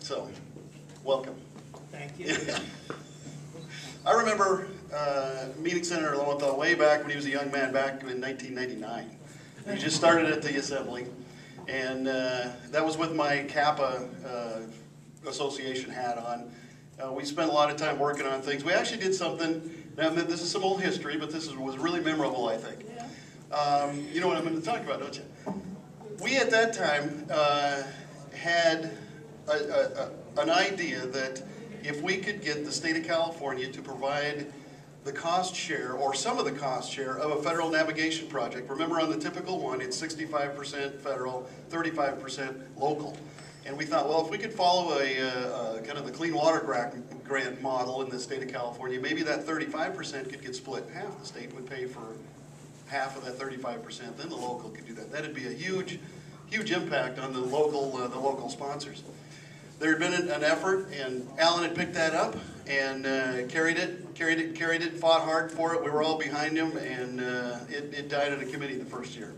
So, welcome. Thank you. I remember meeting Senator Lowenthal way back when he was a young man, back in 1999. He just started at the Assembly, and that was with my Kappa Association hat on. We spent a lot of time working on things. We actually did something, now this is some old history, but this was really memorable, I think. You know what I'm going to talk about, don't you? We at that time had an idea that if we could get the state of California to provide the cost share, or some of the cost share, of a federal navigation project. Remember, on the typical one, it's 65% federal, 35% local. And we thought, well, if we could follow a kind of the clean water grant model in the state of California, maybe that 35% could get split in half. The state would pay for half of that 35%, then the local could do that. That'd be a huge impact on the local sponsors. There had been an effort, and Alan had picked that up and carried it, fought hard for it. We were all behind him, and it died in a committee the first year.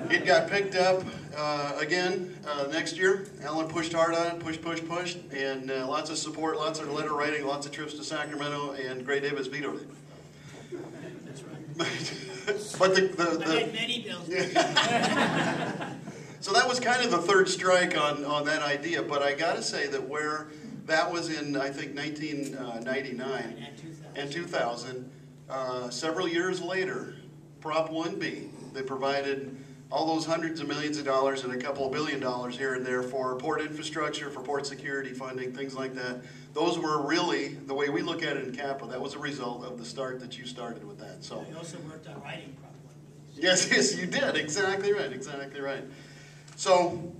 It got picked up again next year. Alan pushed hard on it, pushed, and lots of support, lots of letter writing, lots of trips to Sacramento, and Gray Davis vetoed it. But many bills. So that was kind of the third strike on that idea, but I got to say that where that was in, I think, 1999 and 2000, several years later, Prop 1B, they provided all those hundreds of millions of dollars and a couple of $1 billion here and there for port infrastructure, for port security funding, things like that. Those were really, the way we look at it in Kappa, that was a result of the start that you started with that. So you also worked on writing Prop 1B. Yes, you did. Exactly right. So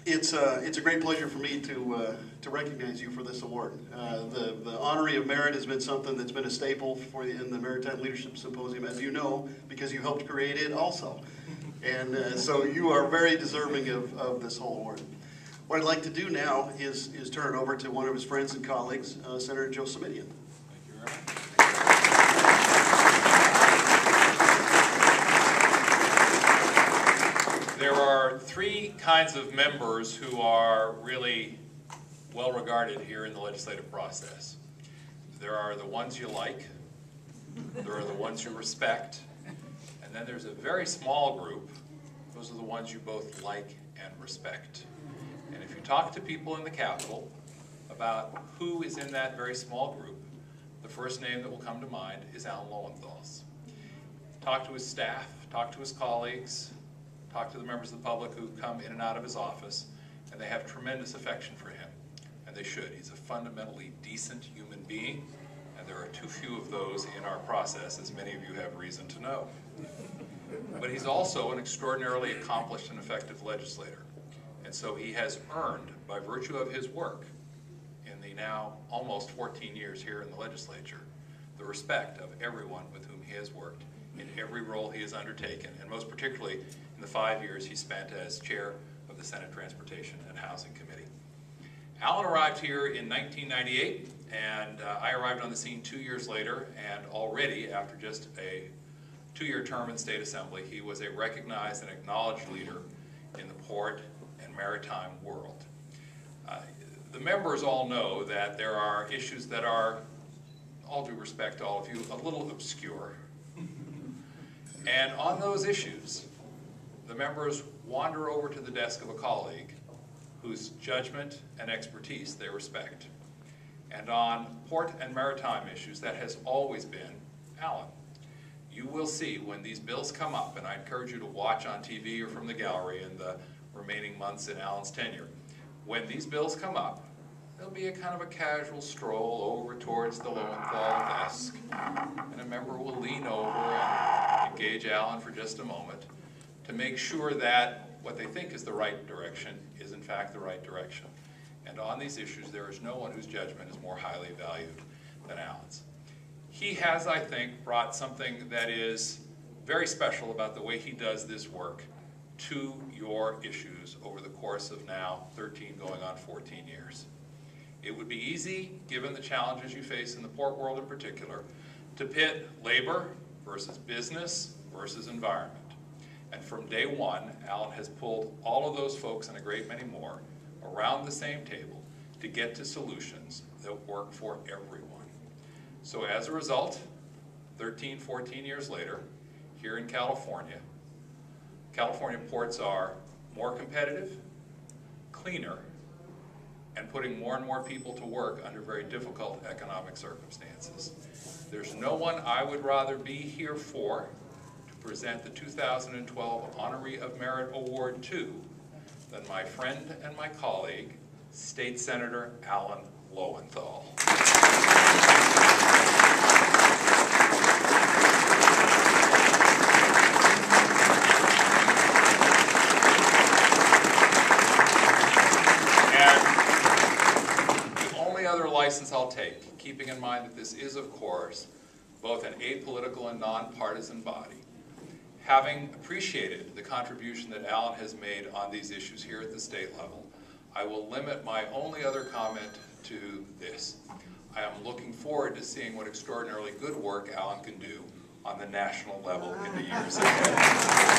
it's a great pleasure for me to recognize you for this award. The Honoree of Merit has been something that's been a staple in the Maritime Leadership Symposium, as you know, because you helped create it also. And so you are very deserving of this whole award. What I'd like to do now is turn it over to one of his friends and colleagues, Senator Joe Simitian. Thank you very much. There are three kinds of members who are really well regarded here in the legislative process. There are the ones you like, there are the ones you respect, and then there's a very small group. Those are the ones you both like and respect. And if you talk to people in the Capitol about who is in that very small group, the first name that will come to mind is Alan Lowenthal's. Talk to his staff, talk to his colleagues, talk to the members of the public who come in and out of his office, and they have tremendous affection for him, and they should. He's a fundamentally decent human being, and there are too few of those in our process, as many of you have reason to know. But he's also an extraordinarily accomplished and effective legislator, and so he has earned, by virtue of his work in the now almost 14 years here in the legislature, the respect of everyone with whom he has worked in every role he has undertaken, and most particularly in the 5 years he spent as chair of the Senate Transportation and Housing Committee. Alan arrived here in 1998, and I arrived on the scene 2 years later, and already after just a 2-year term in State Assembly, he was a recognized and acknowledged leader in the port and maritime world. The members all know that there are issues that are, all due respect to all of you, a little obscure. And on those issues, the members wander over to the desk of a colleague whose judgment and expertise they respect. And on port and maritime issues, that has always been Alan. You will see when these bills come up, and I encourage you to watch on TV or from the gallery in the remaining months in Alan's tenure. When these bills come up, there'll be a kind of a casual stroll over towards the Lowenthal desk, and a member will lean over and engage Alan for just a moment to make sure that what they think is the right direction is in fact the right direction. And on these issues, there is no one whose judgment is more highly valued than Alan's. He has, I think, brought something that is very special about the way he does this work to your issues over the course of now 13 going on 14 years. It would be easy, given the challenges you face in the port world in particular, to pit labor versus business versus environment. And from day one, Alan has pulled all of those folks and a great many more around the same table to get to solutions that work for everyone. So as a result, 13, 14 years later, here in California, California ports are more competitive, cleaner, and putting more and more people to work under very difficult economic circumstances. There's no one I would rather be here for to present the 2012 Honoree of Merit Award to than my friend and my colleague, State Senator Alan Lowenthal. License I'll take, keeping in mind that this is, of course, both an apolitical and nonpartisan body. Having appreciated the contribution that Alan has made on these issues here at the state level, I will limit my only other comment to this. I am looking forward to seeing what extraordinarily good work Alan can do on the national level in the years ahead.